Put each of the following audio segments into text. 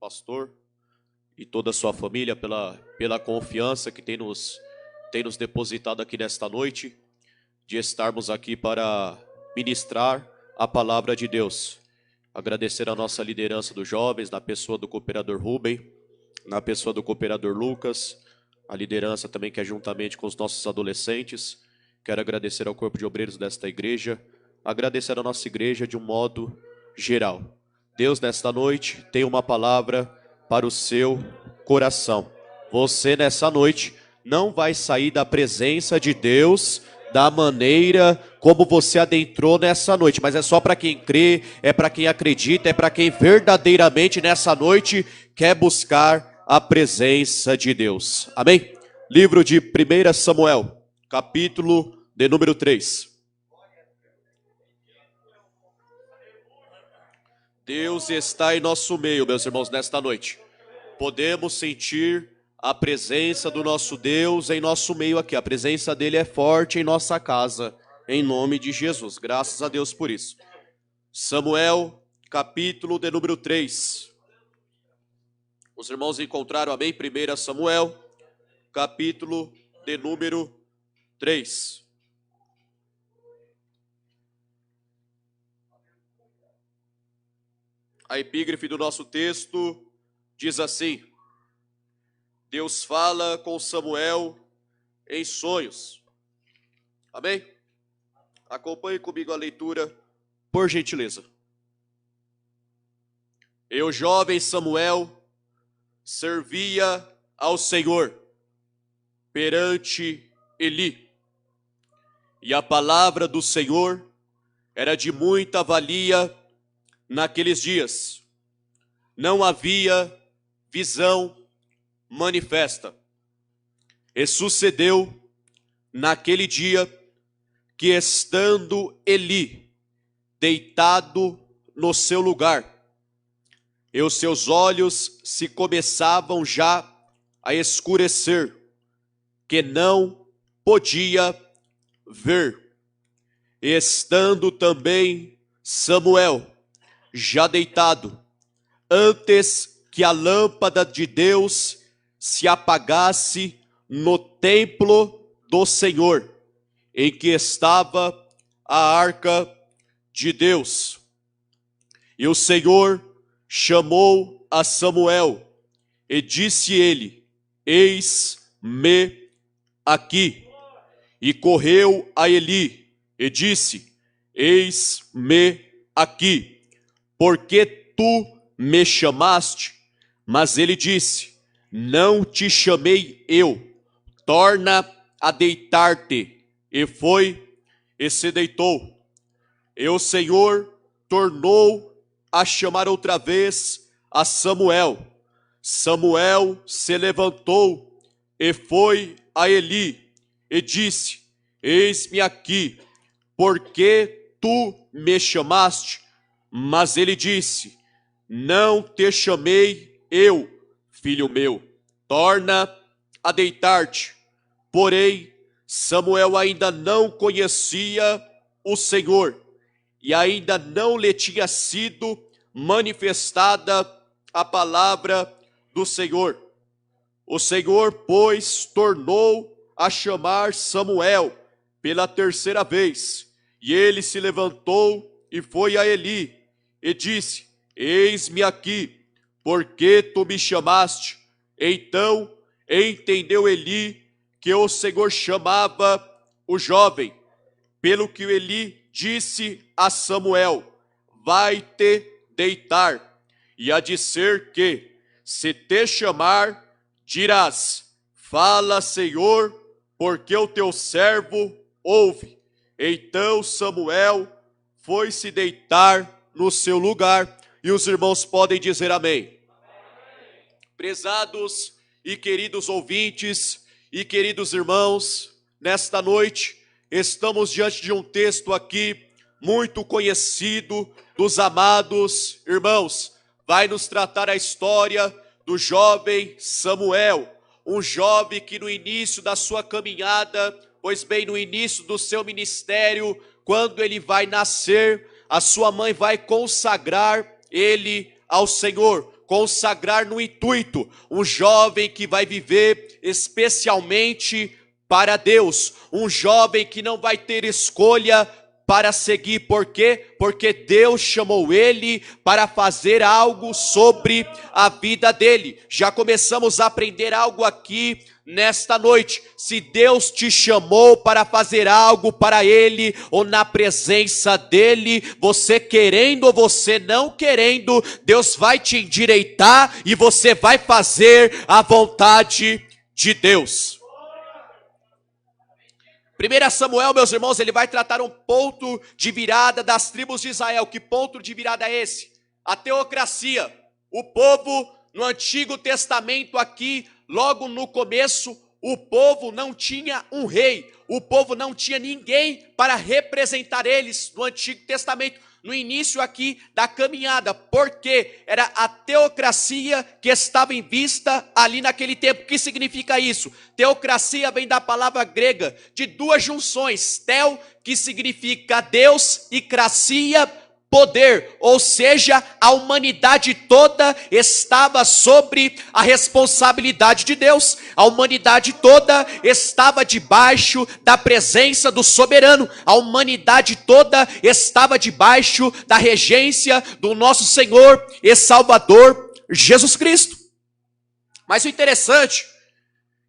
pastor e toda a sua família pela confiança que tem nos depositado aqui nesta noite, de estarmos aqui para ministrar a palavra de Deus. Agradecer a nossa liderança dos jovens, na pessoa do cooperador Rubem, na pessoa do cooperador Lucas, a liderança também que é juntamente com os nossos adolescentes. Quero agradecer ao corpo de obreiros desta igreja, agradecer a nossa igreja de um modo geral. Deus, nesta noite, tem uma palavra para o seu coração. Você, nessa noite, não vai sair da presença de Deus da maneira como você adentrou nessa noite, mas é só para quem crê, é para quem acredita, é para quem verdadeiramente nessa noite quer buscar a presença de Deus. Amém? Livro de 1 Samuel, capítulo de número 3. Deus está em nosso meio, meus irmãos, nesta noite. Podemos sentir a presença do nosso Deus em nosso meio aqui. A presença dele é forte em nossa casa, em nome de Jesus. Graças a Deus por isso. Samuel, capítulo de número 3. Os irmãos encontraram, amém? 1 Samuel, capítulo de número 3. A epígrafe do nosso texto diz assim: Deus fala com Samuel em sonhos. Amém? Acompanhe comigo a leitura, por gentileza. Eu, jovem Samuel, servia ao Senhor perante Eli. E a palavra do Senhor era de muita valia naqueles dias. Não havia visão manifesta. E sucedeu naquele dia que, estando Eli deitado no seu lugar, e os seus olhos se começavam já a escurecer, que não podia ver. E estando também Samuel já deitado, antes que a lâmpada de Deus se apagasse no templo do Senhor, em que estava a arca de Deus. E o Senhor chamou a Samuel, e disse ele: Eis-me aqui. E correu a Eli, e disse: Eis-me aqui, porque tu me chamaste? Mas ele disse: Não te chamei eu, torna a deitar-te. E foi, e se deitou. E o Senhor tornou a chamar outra vez a Samuel. Samuel se levantou e foi a Eli, e disse: Eis-me aqui, porque tu me chamaste? Mas ele disse: Não te chamei eu, filho meu, torna a deitar-te. Porém, Samuel ainda não conhecia o Senhor, e ainda não lhe tinha sido manifestada a palavra do Senhor. O Senhor, pois, tornou a chamar Samuel pela terceira vez, e ele se levantou e foi a Eli, e disse: Eis-me aqui, porque tu me chamaste? Então entendeu Eli que o Senhor chamava o jovem, pelo que Eli disse a Samuel: Vai-te deitar, e há de ser que, se te chamar, dirás: Fala, Senhor, porque o teu servo ouve. Então Samuel foi se deitar no seu lugar, e os irmãos podem dizer amém. Prezados e queridos ouvintes e queridos irmãos, nesta noite estamos diante de um texto aqui muito conhecido dos amados irmãos. Vai nos tratar a história do jovem Samuel, um jovem que no início da sua caminhada, pois bem, no início do seu ministério, quando ele vai nascer, a sua mãe vai consagrar ele ao Senhor, consagrar no intuito, um jovem que vai viver especialmente para Deus, um jovem que não vai ter escolha para seguir. Por quê? Porque Deus chamou ele para fazer algo sobre a vida dele. Já começamos a aprender algo aqui nesta noite. Se Deus te chamou para fazer algo para ele ou na presença dele, você querendo ou você não querendo, Deus vai te endireitar e você vai fazer a vontade de Deus. 1 Samuel, meus irmãos, ele vai tratar um ponto de virada das tribos de Israel. Que ponto de virada é esse? A teocracia. O povo no Antigo Testamento aqui, logo no começo, o povo não tinha um rei. O povo não tinha ninguém para representar eles no Antigo Testamento. No início aqui da caminhada, porque era a teocracia que estava em vista ali naquele tempo. O que significa isso? Teocracia vem da palavra grega de duas junções, tel, que significa Deus, e cracia, poder, ou seja, a humanidade toda estava sobre a responsabilidade de Deus, a humanidade toda estava debaixo da presença do soberano, a humanidade toda estava debaixo da regência do nosso Senhor e Salvador Jesus Cristo. Mas o interessante é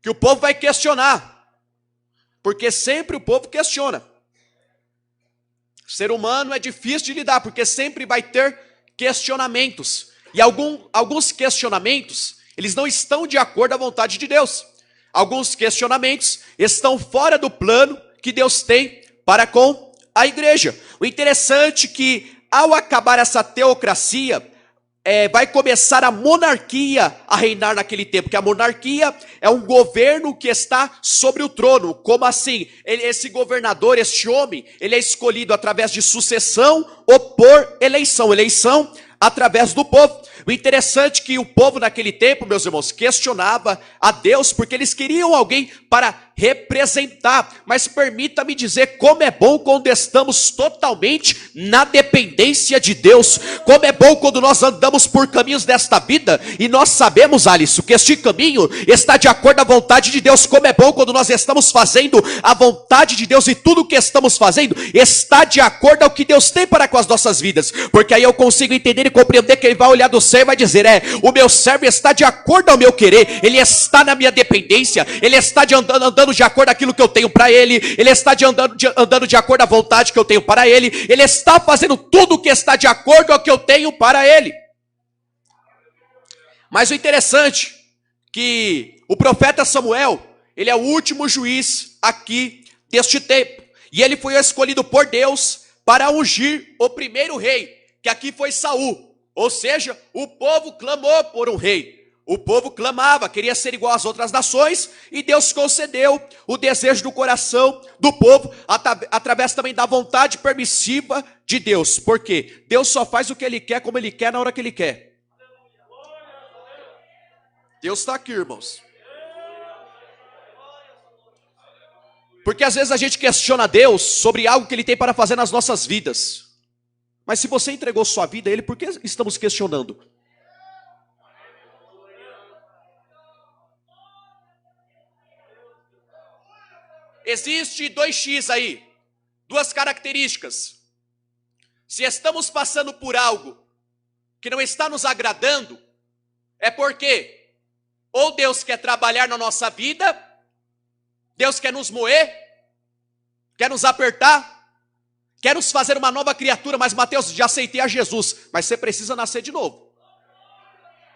que o povo vai questionar, porque sempre o povo questiona. Ser humano é difícil de lidar, porque sempre vai ter questionamentos. E alguns questionamentos, eles não estão de acordo à vontade de Deus. Alguns questionamentos estão fora do plano que Deus tem para com a igreja. O interessante é que, ao acabar essa teocracia, vai começar a monarquia a reinar naquele tempo, que a monarquia é um governo que está sobre o trono. Como assim? Esse governador, este homem, ele é escolhido através de sucessão ou por eleição. Eleição através do povo. O interessante é que o povo naquele tempo, meus irmãos, questionava a Deus porque eles queriam alguém para representar. Mas permita-me dizer como é bom quando estamos totalmente na dependência de Deus. Como é bom quando nós andamos por caminhos desta vida e nós sabemos, Alisson, que este caminho está de acordo à vontade de Deus. Como é bom quando nós estamos fazendo a vontade de Deus e tudo o que estamos fazendo está de acordo ao que Deus tem para com as nossas vidas. Porque aí eu consigo entender e compreender que Ele vai olhar do céu e vai dizer, o meu servo está de acordo ao meu querer, ele está na minha dependência, ele está andando de acordo com aquilo que eu tenho para ele, ele está andando de acordo à vontade que eu tenho para ele, ele está fazendo tudo o que está de acordo ao que eu tenho para ele. Mas o interessante é que o profeta Samuel, ele é o último juiz aqui deste tempo, e ele foi escolhido por Deus para ungir o primeiro rei, que aqui foi Saul. Ou seja, o povo clamou por um rei. O povo clamava, queria ser igual às outras nações, e Deus concedeu o desejo do coração do povo, através também da vontade permissiva de Deus. Por quê? Deus só faz o que Ele quer, como Ele quer, na hora que Ele quer. Deus está aqui, irmãos. Porque às vezes a gente questiona Deus sobre algo que Ele tem para fazer nas nossas vidas. Mas se você entregou sua vida a Ele, por que estamos questionando? Existe 2x aí, duas características. Se estamos passando por algo que não está nos agradando, é porque ou Deus quer trabalhar na nossa vida, Deus quer nos moer, quer nos apertar, quer nos fazer uma nova criatura. Mas Mateus, já aceitei a Jesus, mas você precisa nascer de novo.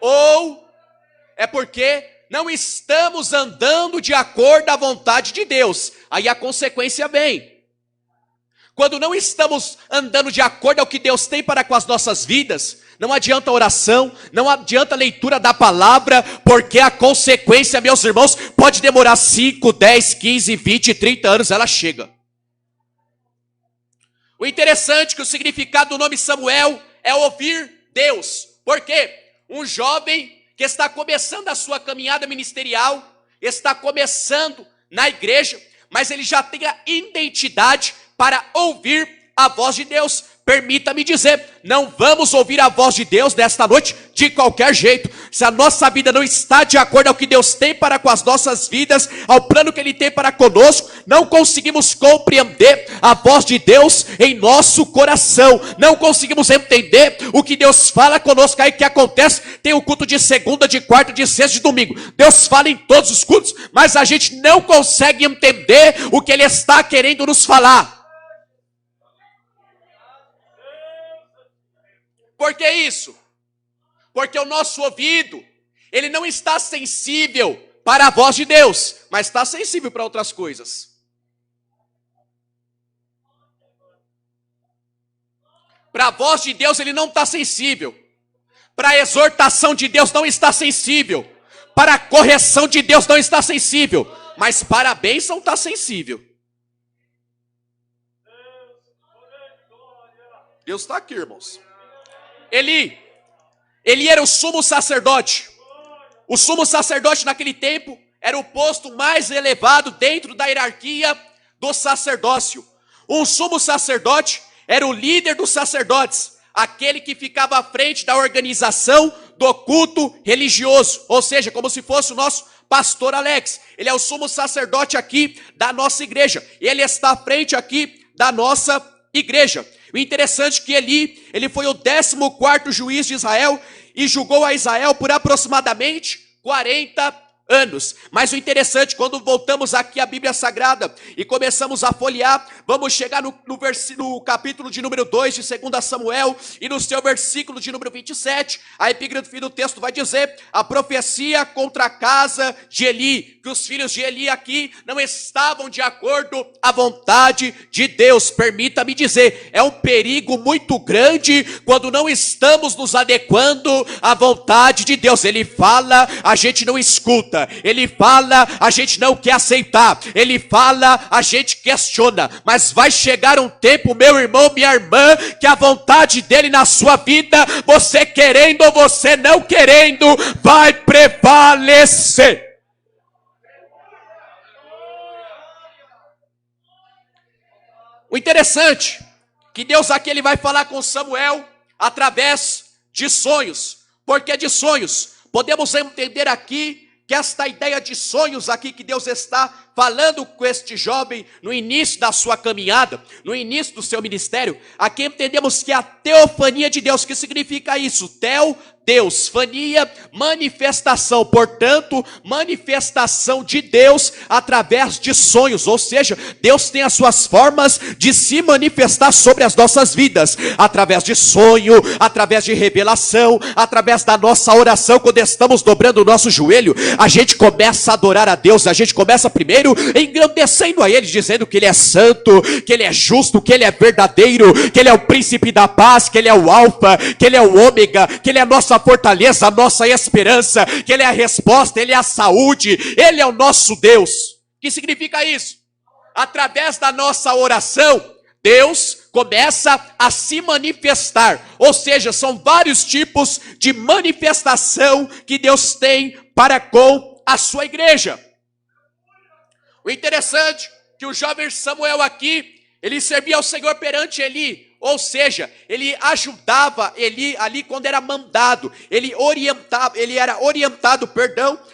Ou é porque não estamos andando de acordo à vontade de Deus. Aí a consequência vem. Quando não estamos andando de acordo ao que Deus tem para com as nossas vidas, não adianta oração, não adianta a leitura da palavra, porque a consequência, meus irmãos, pode demorar 5, 10, 15, 20, 30 anos, ela chega. O interessante é que o significado do nome Samuel é ouvir Deus. Por quê? Um jovem que está começando a sua caminhada ministerial, está começando na igreja, mas ele já tem a identidade para ouvir a voz de Deus. permita-me dizer, não vamos ouvir a voz de Deus nesta noite de qualquer jeito. Se a nossa vida não está de acordo ao que Deus tem para com as nossas vidas, ao plano que Ele tem para conosco, não conseguimos compreender a voz de Deus em nosso coração, não conseguimos entender o que Deus fala conosco. Aí o que acontece? Tem o culto de segunda, de quarta, de sexta, de domingo. Deus fala em todos os cultos, mas a gente não consegue entender o que Ele está querendo nos falar. Por que isso? Porque o nosso ouvido, ele não está sensível para a voz de Deus, mas está sensível para outras coisas. Para a voz de Deus ele não está sensível. Para a exortação de Deus não está sensível. Para a correção de Deus não está sensível. Mas para a bênção está sensível. Deus está aqui, irmãos. Eli era o sumo sacerdote. O sumo sacerdote naquele tempo era o posto mais elevado dentro da hierarquia do sacerdócio. Um sumo sacerdote era o líder dos sacerdotes, aquele que ficava à frente da organização do culto religioso, ou seja, como se fosse o nosso pastor Alex. Ele é o sumo sacerdote aqui da nossa igreja. Ele está à frente aqui da nossa igreja. O interessante é que ele foi o 14º juiz de Israel e julgou a Israel por aproximadamente 40 anos. Mas o interessante, quando voltamos aqui à Bíblia Sagrada e começamos a folhear, vamos chegar no capítulo de número 2 de 2 Samuel e no seu versículo de número 27, a epígrafe do texto vai dizer: a profecia contra a casa de Eli, que os filhos de Eli aqui não estavam de acordo à vontade de Deus. Permita-me dizer, é um perigo muito grande quando não estamos nos adequando à vontade de Deus. Ele fala, a gente não escuta. Ele fala, a gente não quer aceitar. Ele fala, a gente questiona. Mas vai chegar um tempo, meu irmão, minha irmã, que a vontade dele na sua vida, você querendo ou você não querendo, vai prevalecer. O interessante, que Deus aqui ele vai falar com Samuel através de sonhos. Por que de sonhos? Podemos entender aqui que esta ideia de sonhos aqui que Deus está falando com este jovem no início da sua caminhada, no início do seu ministério, aqui entendemos que a teofania de Deus, que significa isso? Deus, fania, manifestação, portanto, manifestação de Deus através de sonhos, ou seja, Deus tem as suas formas de se manifestar sobre as nossas vidas, através de sonho, através de revelação, através da nossa oração. Quando estamos dobrando o nosso joelho, a gente começa a adorar a Deus, a gente começa primeiro engrandecendo a Ele, dizendo que Ele é santo, que Ele é justo, que Ele é verdadeiro, que Ele é o príncipe da paz, que Ele é o alfa, que Ele é o ômega, que Ele é a nossa fortaleza, a nossa esperança, que Ele é a resposta, Ele é a saúde, Ele é o nosso Deus. O que significa isso? Através da nossa oração, Deus começa a se manifestar, ou seja, são vários tipos de manifestação que Deus tem para com a sua igreja. O interessante é que o jovem Samuel aqui, ele servia ao Senhor perante Eli, ou seja, ele ajudava Eli ali quando era mandado, ele era orientado,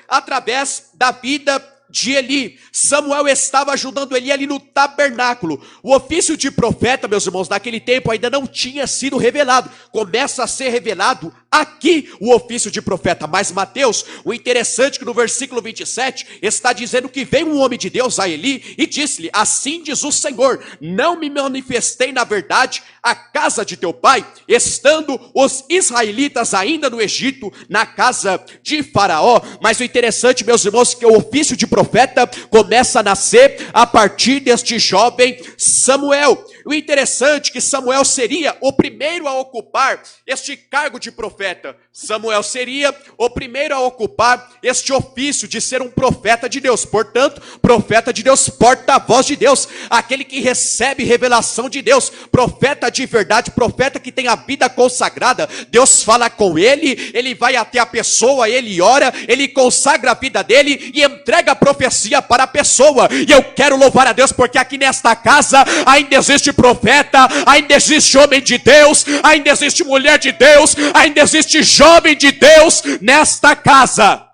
através da vida de Eli. Samuel estava ajudando Eli ali no tabernáculo. O ofício de profeta, meus irmãos, naquele tempo ainda não tinha sido revelado. Começa a ser revelado aqui o ofício de profeta. Mas Mateus, o interessante é que no versículo 27 está dizendo que veio um homem de Deus a Eli e disse-lhe: assim diz o Senhor, não me manifestei na verdade à casa de teu pai, estando os israelitas ainda no Egito, na casa de Faraó. Mas o interessante, meus irmãos, é que o ofício de profeta começa a nascer a partir deste jovem Samuel. O interessante é que Samuel seria o primeiro a ocupar este cargo de profeta. Samuel seria o primeiro a ocupar este ofício de ser um profeta de Deus. Portanto, profeta de Deus, porta-voz de Deus, aquele que recebe revelação de Deus, profeta de verdade, profeta que tem a vida consagrada. Deus fala com ele, ele vai até a pessoa, ele ora, ele consagra a vida dele e entrega a profecia para a pessoa. E eu quero louvar a Deus porque aqui nesta casa ainda existe profeta, ainda existe homem de Deus, ainda existe mulher de Deus, ainda existe jovem de Deus nesta casa.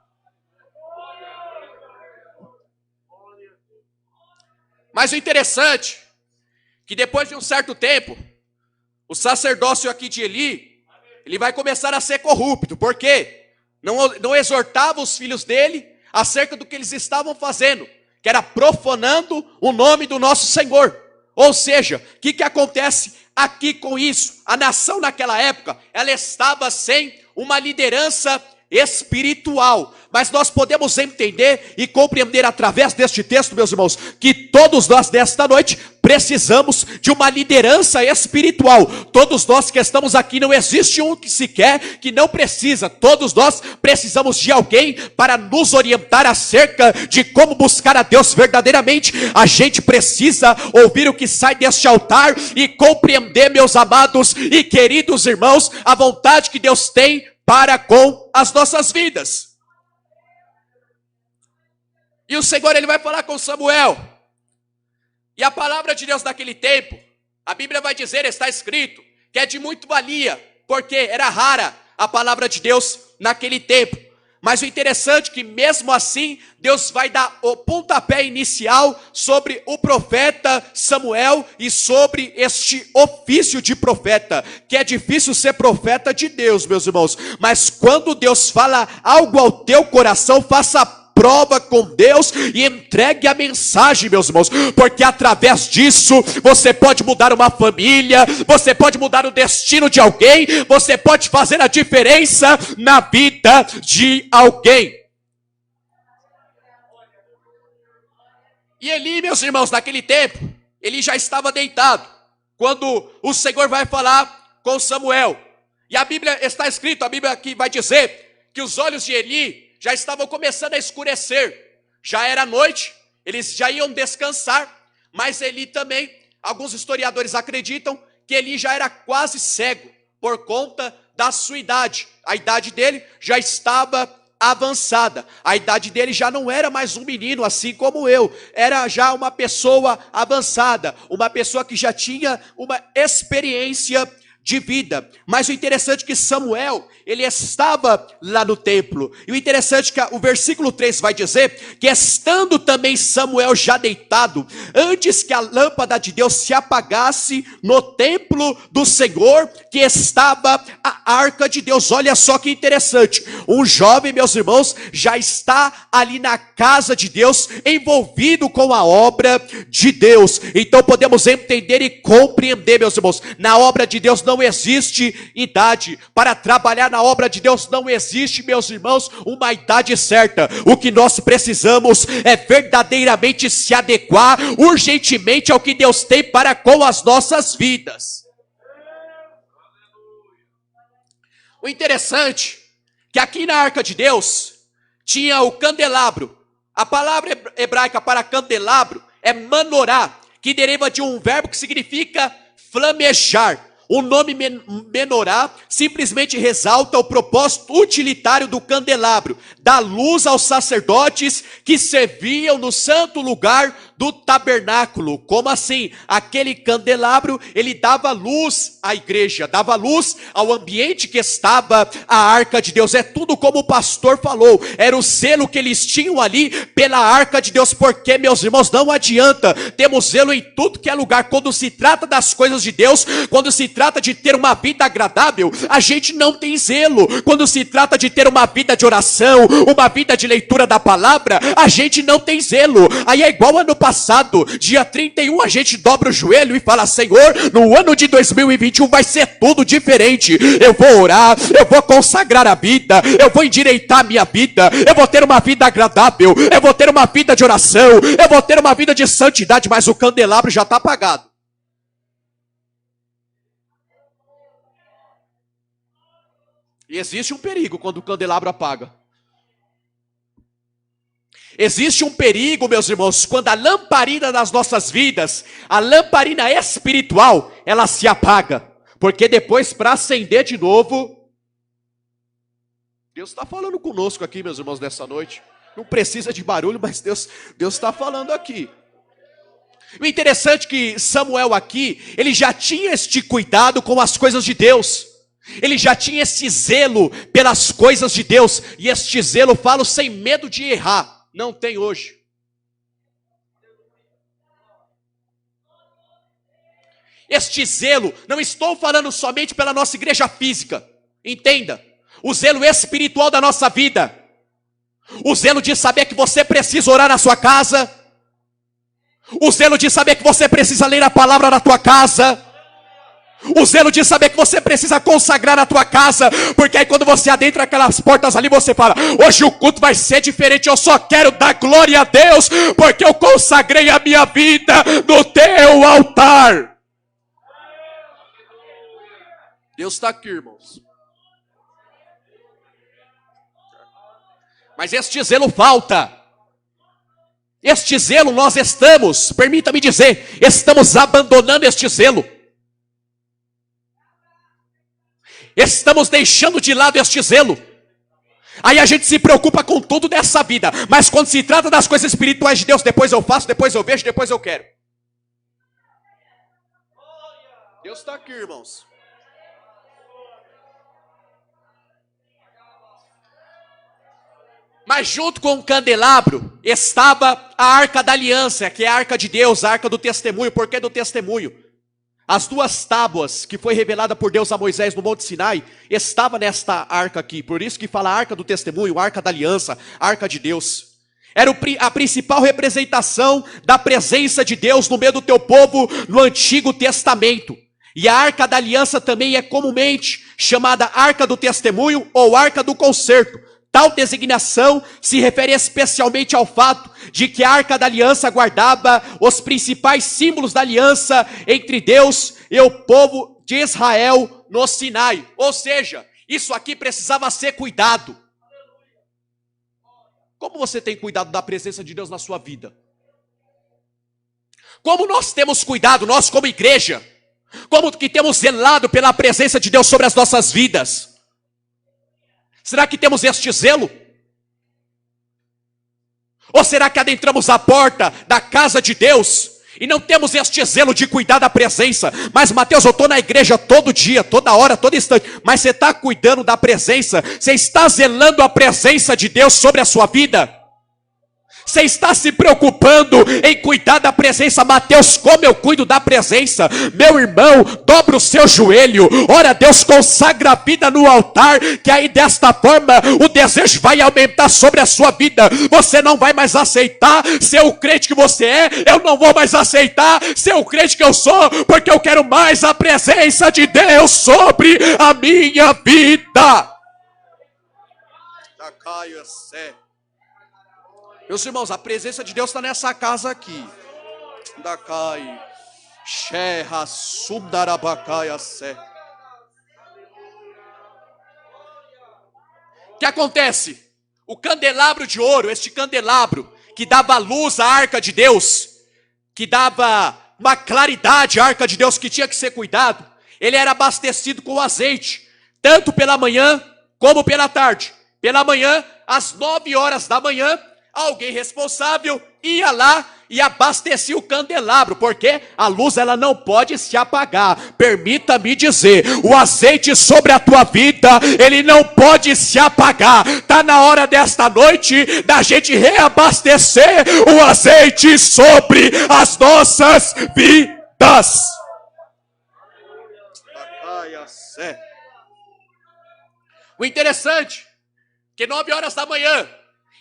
Mas o interessante, que depois de um certo tempo, o sacerdócio aqui de Eli, ele vai começar a ser corrupto. Por quê? Não exortava os filhos dele acerca do que eles estavam fazendo, que era profanando o nome do nosso Senhor. Ou seja, o que acontece aqui com isso? A nação naquela época, ela estava sem uma liderança espiritual. Mas nós podemos entender e compreender através deste texto, meus irmãos, que todos nós nesta noite precisamos de uma liderança espiritual. Todos nós que estamos aqui, não existe um que sequer que não precisa. Todos nós precisamos de alguém para nos orientar acerca de como buscar a Deus verdadeiramente. A gente precisa ouvir o que sai deste altar e compreender, meus amados e queridos irmãos, a vontade que Deus tem para com as nossas vidas. E o Senhor, ele vai falar com Samuel. E a palavra de Deus naquele tempo, a Bíblia vai dizer, está escrito, que é de muito valia, porque era rara a palavra de Deus naquele tempo. Mas o interessante é que mesmo assim, Deus vai dar o pontapé inicial sobre o profeta Samuel e sobre este ofício de profeta, que é difícil ser profeta de Deus, meus irmãos. Mas quando Deus fala algo ao teu coração, faça prova com Deus e entregue a mensagem, meus irmãos, porque através disso você pode mudar uma família, você pode mudar o destino de alguém, você pode fazer a diferença na vida de alguém. E Eli, meus irmãos, naquele tempo, ele já estava deitado, quando o Senhor vai falar com Samuel. E a Bíblia está escrito, a Bíblia aqui vai dizer que os olhos de Eli já estavam começando a escurecer. Já era noite, eles já iam descansar, mas Eli também, alguns historiadores acreditam que Eli já era quase cego, por conta da sua idade. A idade dele já estava avançada. A idade dele já não era mais um menino assim como eu. Era já uma pessoa avançada, uma pessoa que já tinha uma experiência de vida. Mas o interessante é que Samuel, ele estava lá no templo. E o interessante é que o versículo 3 vai dizer que estando também Samuel já deitado, antes que a lâmpada de Deus se apagasse no templo do Senhor, que estava a arca de Deus. Olha só que interessante. Um jovem, meus irmãos, já está ali na casa de Deus, envolvido com a obra de Deus. Então podemos entender e compreender, meus irmãos, na obra de Deus não existe idade. Para trabalhar na obra de Deus não existe, meus irmãos, uma idade certa. O que nós precisamos é verdadeiramente se adequar urgentemente ao que Deus tem para com as nossas vidas. O interessante é que aqui na arca de Deus tinha o candelabro. A palavra hebraica para candelabro é manorá, que deriva de um verbo que significa flamejar. O nome menorá simplesmente ressalta o propósito utilitário do candelabro, dar luz aos sacerdotes que serviam no santo lugar do tabernáculo. Como assim? Aquele candelabro, ele dava luz à igreja, dava luz ao ambiente que estava a arca de Deus. É tudo como o pastor falou, era o zelo que eles tinham ali pela arca de Deus, porque, meus irmãos, não adianta, temos zelo em tudo que é lugar. Quando se trata das coisas de Deus, quando se trata de ter uma vida agradável, a gente não tem zelo. Quando se trata de ter uma vida de oração, uma vida de leitura da palavra, a gente não tem zelo. Aí é igual ano passado, dia 31, a gente dobra o joelho e fala: Senhor, no ano de 2021 vai ser tudo diferente. Eu vou orar, eu vou consagrar a vida, eu vou endireitar a minha vida, eu vou ter uma vida agradável, eu vou ter uma vida de oração, eu vou ter uma vida de santidade, mas o candelabro já está apagado. E existe um perigo quando o candelabro apaga. Existe um perigo, meus irmãos, quando a lamparina das nossas vidas, a lamparina espiritual, ela se apaga. Porque depois, para acender de novo, Deus está falando conosco aqui, meus irmãos, nessa noite. Não precisa de barulho, mas Deus está falando aqui. O interessante é que Samuel aqui, ele já tinha este cuidado com as coisas de Deus. Ele já tinha esse zelo pelas coisas de Deus. E este zelo, falo sem medo de errar, não tem hoje. Este zelo, não estou falando somente pela nossa igreja física. Entenda, o zelo espiritual da nossa vida. O zelo de saber que você precisa orar na sua casa. O zelo de saber que você precisa ler a palavra na tua casa. O zelo de saber que você precisa consagrar a tua casa. Porque aí quando você adentra aquelas portas ali, você fala: hoje o culto vai ser diferente, eu só quero dar glória a Deus, porque eu consagrei a minha vida no teu altar. Deus está aqui, irmãos. Mas este zelo falta. Este zelo nós estamos, permita-me dizer, estamos abandonando este zelo. Estamos deixando de lado este zelo. Aí a gente se preocupa com tudo dessa vida. Mas quando se trata das coisas espirituais de Deus, depois eu faço, depois eu vejo, depois eu quero. Deus está aqui, irmãos. Mas junto com o candelabro estava a arca da aliança, que é a arca de Deus, a arca do testemunho. Por que do testemunho? As duas tábuas que foi revelada por Deus a Moisés no Monte Sinai, estava nesta arca aqui. Por isso que fala arca do testemunho, arca da aliança, arca de Deus. Era a principal representação da presença de Deus no meio do teu povo no Antigo Testamento. E a arca da aliança também é comumente chamada arca do testemunho ou arca do concerto. Tal designação se refere especialmente ao fato de que a arca da aliança guardava os principais símbolos da aliança entre Deus e o povo de Israel no Sinai. Ou seja, isso aqui precisava ser cuidado. Como você tem cuidado da presença de Deus na sua vida? Como nós temos cuidado, nós como igreja? Como que temos zelado pela presença de Deus sobre as nossas vidas? Será que temos este zelo? Ou será que adentramos a porta da casa de Deus e não temos este zelo de cuidar da presença? Mas Mateus, eu estou na igreja todo dia, toda hora, todo instante. Mas você está cuidando da presença? Você está zelando a presença de Deus sobre a sua vida? Você está se preocupando em cuidar da presença? Mateus, como eu cuido da presença? Meu irmão, dobra o seu joelho, ora a Deus, consagra a vida no altar, que aí desta forma o desejo vai aumentar sobre a sua vida. Você não vai mais aceitar ser o crente que você é, eu não vou mais aceitar ser o crente que eu sou, porque eu quero mais a presença de Deus sobre a minha vida. Meus irmãos, a presença de Deus está nessa casa aqui. O que acontece? O candelabro de ouro, este candelabro que dava luz à arca de Deus, que dava uma claridade à arca de Deus que tinha que ser cuidado, ele era abastecido com azeite, tanto pela manhã como pela tarde. Pela manhã, às 9 horas da manhã, alguém responsável ia lá e abastecia o candelabro, porque a luz ela não pode se apagar. Permita-me dizer, o azeite sobre a tua vida, ele não pode se apagar. Está na hora desta noite da gente reabastecer o azeite sobre as nossas vidas. O interessante, que 9 horas da manhã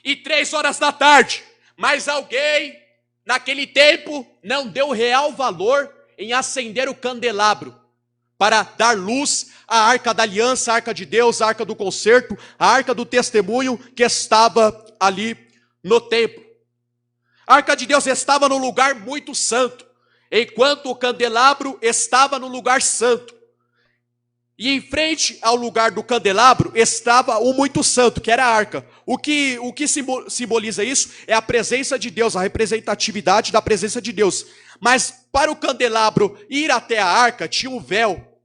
e 3 horas da tarde, mas alguém naquele tempo não deu real valor em acender o candelabro para dar luz à arca da aliança, a arca de Deus, a arca do concerto, a arca do testemunho que estava ali no templo. A arca de Deus estava no lugar muito santo, enquanto o candelabro estava no lugar santo. E em frente ao lugar do candelabro estava o muito santo, que era a arca. O que simboliza isso é a presença de Deus, a representatividade da presença de Deus. Mas para o candelabro ir até a arca tinha um véu.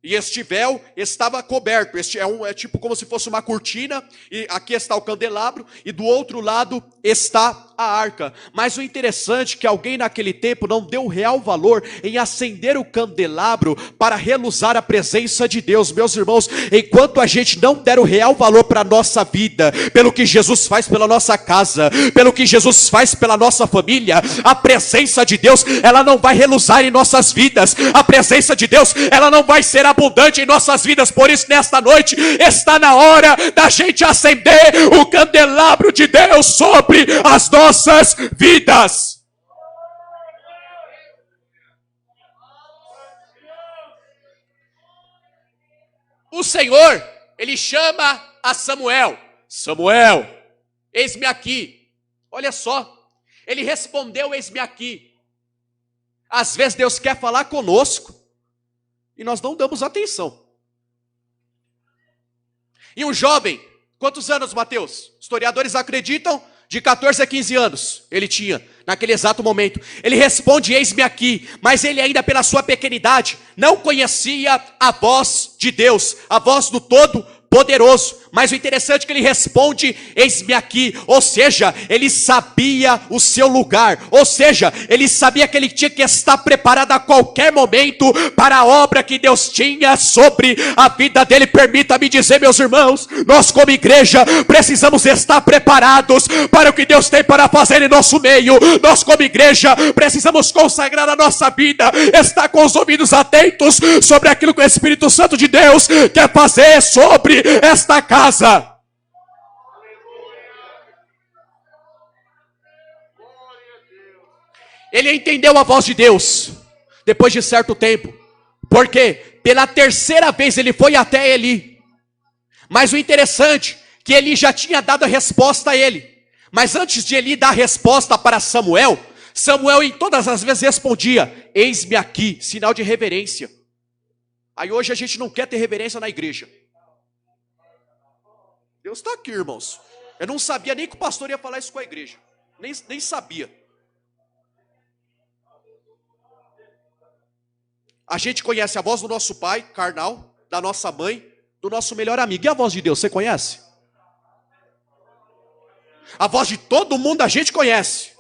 E este véu estava coberto. Este é tipo como se fosse uma cortina. E aqui está o candelabro. E do outro lado está a arca. Mas o interessante é que alguém naquele tempo não deu real valor em acender o candelabro para reluzar a presença de Deus. Meus irmãos, enquanto a gente não der o real valor para a nossa vida, pelo que Jesus faz pela nossa casa, pelo que Jesus faz pela nossa família, a presença de Deus, ela não vai reluzar em nossas vidas. A presença de Deus, ela não vai ser abundante em nossas vidas. Por isso, nesta noite, está na hora da gente acender o candelabro de Deus sobre as nossas vidas. O Senhor, ele chama a Samuel. Samuel, eis-me aqui. Olha só, ele respondeu, eis-me aqui. Às vezes Deus quer falar conosco e nós não damos atenção. E um jovem, quantos anos, Mateus? Historiadores acreditam de 14 a 15 anos ele tinha, naquele exato momento. Ele responde, eis-me aqui, mas ele ainda pela sua pequenidade não conhecia a voz de Deus, a voz do Todo-Poderoso. Mas o interessante é que ele responde, eis-me aqui, ou seja, ele sabia o seu lugar, ou seja, ele sabia que ele tinha que estar preparado a qualquer momento para a obra que Deus tinha sobre a vida dele. Permita-me dizer, meus irmãos, nós como igreja precisamos estar preparados para o que Deus tem para fazer em nosso meio. Nós como igreja precisamos consagrar a nossa vida, estar com os ouvidos atentos sobre aquilo que o Espírito Santo de Deus quer fazer sobre esta casa. Ele entendeu a voz de Deus depois de certo tempo. Por quê? Pela terceira vez ele foi até Eli. Mas o interessante é que Eli já tinha dado a resposta a ele. Mas antes de Eli dar a resposta para Samuel, Samuel em todas as vezes respondia, eis-me aqui, sinal de reverência. Aí hoje a gente não quer ter reverência na igreja. Deus está aqui, irmãos. Eu não sabia nem que o pastor ia falar isso com a igreja. Nem sabia. A gente conhece a voz do nosso pai, carnal, da nossa mãe, do nosso melhor amigo. E a voz de Deus, você conhece? A voz de todo mundo a gente conhece.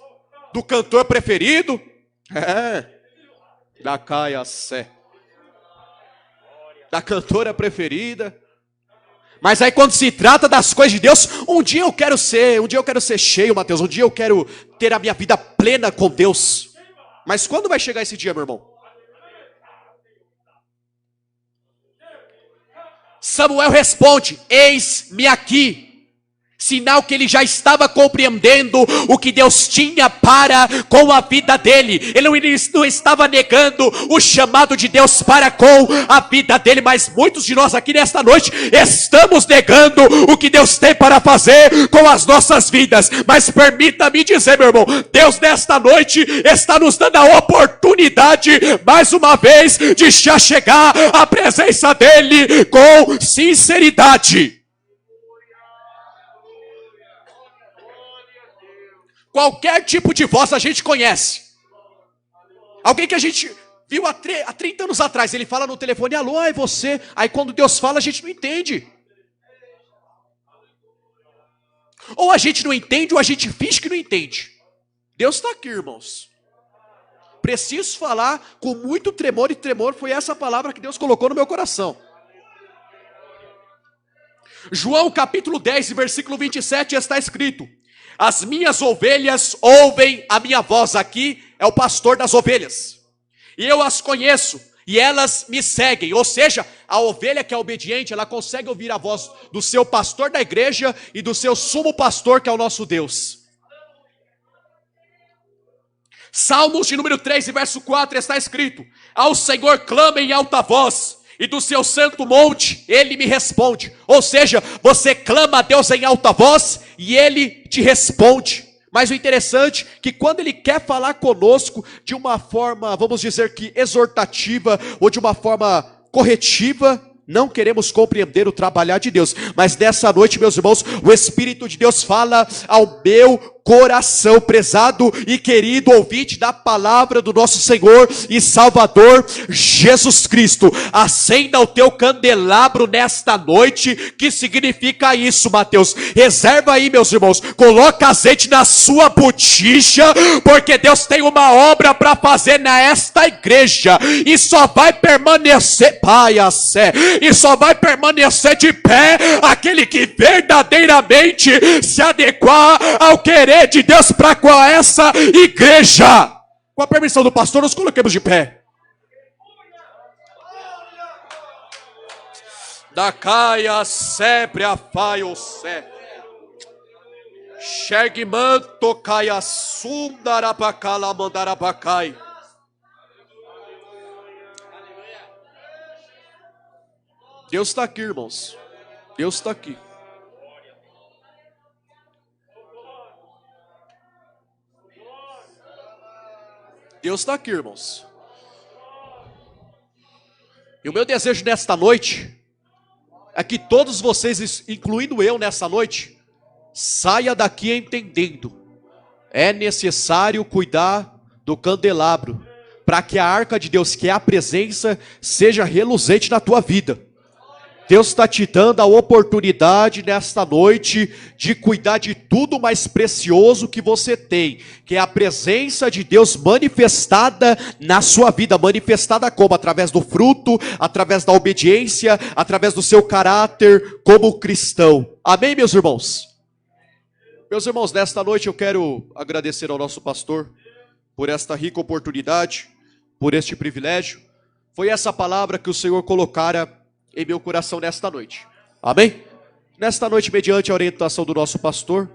Do cantor preferido. Da Caia Sé. Da cantora preferida. Mas aí quando se trata das coisas de Deus, um dia eu quero ser cheio, Mateus, um dia eu quero ter a minha vida plena com Deus. Mas quando vai chegar esse dia, meu irmão? Samuel responde, eis-me aqui. Sinal que ele já estava compreendendo o que Deus tinha para com a vida dele. Ele não estava negando o chamado de Deus para com a vida dele. Mas muitos de nós aqui nesta noite estamos negando o que Deus tem para fazer com as nossas vidas. Mas permita-me dizer, meu irmão, Deus nesta noite está nos dando a oportunidade, mais uma vez, de já chegar à presença dele com sinceridade. Qualquer tipo de voz a gente conhece. Alguém que a gente viu há 30 anos atrás, ele fala no telefone, alô, é você. Aí quando Deus fala, a gente não entende. Ou a gente não entende, ou a gente finge que não entende. Deus está aqui, irmãos. Preciso falar com muito tremor, e tremor foi essa palavra que Deus colocou no meu coração. João capítulo 10, versículo 27, está escrito, as minhas ovelhas ouvem a minha voz. Aqui é o pastor das ovelhas. E eu as conheço e elas me seguem. Ou seja, a ovelha que é obediente, ela consegue ouvir a voz do seu pastor da igreja e do seu sumo pastor, que é o nosso Deus. Salmos de número 3, verso 4, está escrito, ao Senhor clama em alta voz, e do seu santo monte ele me responde. Ou seja, você clama a Deus em alta voz e ele te responde. Mas o interessante é que quando ele quer falar conosco de uma forma, vamos dizer que exortativa, ou de uma forma corretiva, não queremos compreender o trabalhar de Deus. Mas nessa noite, meus irmãos, o Espírito de Deus fala ao meu coração, prezado e querido ouvinte da palavra do nosso Senhor e Salvador Jesus Cristo. Acenda o teu candelabro nesta noite. Que significa isso, Mateus? Reserva aí, meus irmãos, coloca azeite na sua botija, porque Deus tem uma obra para fazer nesta igreja, e só vai permanecer, Pai, a sé, e só vai permanecer de pé aquele que verdadeiramente se adequar ao querer de Deus para com essa igreja. Com a permissão do pastor, nos coloquemos de pé. Da caia sempre a faio sé. Xerguimanto caia sundarapacala mandarapacai. Deus está aqui, irmãos. Deus está aqui. Deus está aqui, irmãos. E o meu desejo nesta noite é que todos vocês, incluindo eu nessa noite, saia daqui entendendo. É necessário cuidar do candelabro, para que a arca de Deus, que é a presença, seja reluzente na tua vida. Deus está te dando a oportunidade nesta noite de cuidar de tudo mais precioso que você tem, que é a presença de Deus manifestada na sua vida. Manifestada como? Através do fruto, através da obediência, através do seu caráter como cristão. Amém, meus irmãos? Meus irmãos, nesta noite eu quero agradecer ao nosso pastor por esta rica oportunidade, por este privilégio. Foi essa palavra que o Senhor colocara em meu coração nesta noite. Amém? Nesta noite, mediante a orientação do nosso pastor,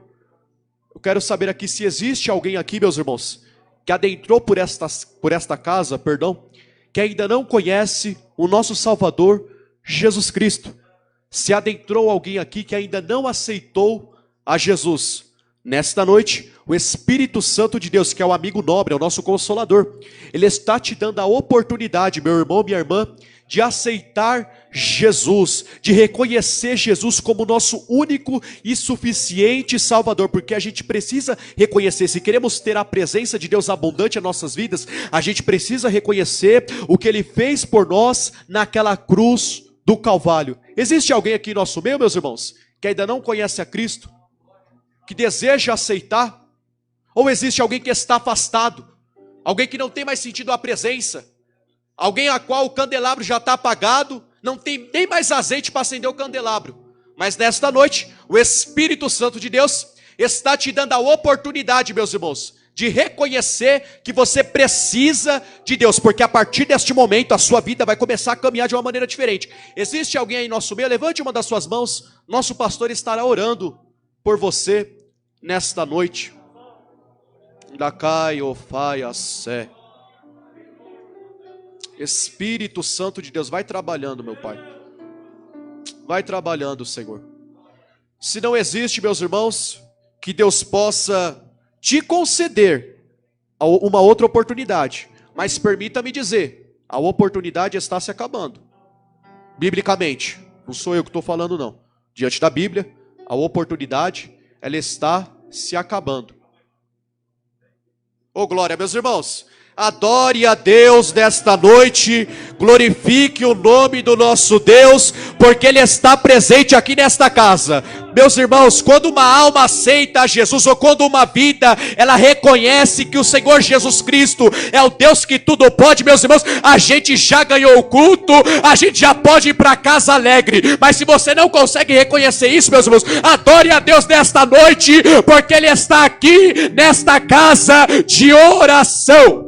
eu quero saber aqui se existe alguém aqui, meus irmãos, que adentrou por esta casa, que ainda não conhece o nosso Salvador, Jesus Cristo. Se adentrou alguém aqui que ainda não aceitou a Jesus. Nesta noite, o Espírito Santo de Deus, que é o amigo nobre, é o nosso Consolador, ele está te dando a oportunidade, meu irmão, minha irmã, de aceitar Jesus, de reconhecer Jesus como nosso único e suficiente Salvador, porque a gente precisa reconhecer, se queremos ter a presença de Deus abundante em nossas vidas, a gente precisa reconhecer o que Ele fez por nós naquela cruz do Calvário. Existe alguém aqui em nosso meio, meus irmãos, que ainda não conhece a Cristo, que deseja aceitar? Ou existe alguém que está afastado, alguém que não tem mais sentido a presença, alguém a qual o candelabro já está apagado, não tem nem mais azeite para acender o candelabro. Mas nesta noite, o Espírito Santo de Deus está te dando a oportunidade, meus irmãos, de reconhecer que você precisa de Deus, porque a partir deste momento a sua vida vai começar a caminhar de uma maneira diferente. Existe alguém aí em nosso meio? Levante uma das suas mãos, nosso pastor estará orando por você nesta noite. Espírito Santo de Deus, vai trabalhando, meu Pai. Vai trabalhando, Senhor. Se não existe, meus irmãos, que Deus possa te conceder uma outra oportunidade. Mas permita-me dizer, a oportunidade está se acabando. Biblicamente, não sou eu que estou falando não. Diante da Bíblia, a oportunidade, ela está se acabando. Oh glória, meus irmãos. Adore a Deus nesta noite, glorifique o nome do nosso Deus, porque Ele está presente aqui nesta casa. Meus irmãos, quando uma alma aceita a Jesus, ou quando uma vida, ela reconhece que o Senhor Jesus Cristo é o Deus que tudo pode, meus irmãos, a gente já ganhou o culto, a gente já pode ir para casa alegre. Mas se você não consegue reconhecer isso, meus irmãos, adore a Deus nesta noite, porque Ele está aqui nesta casa de oração.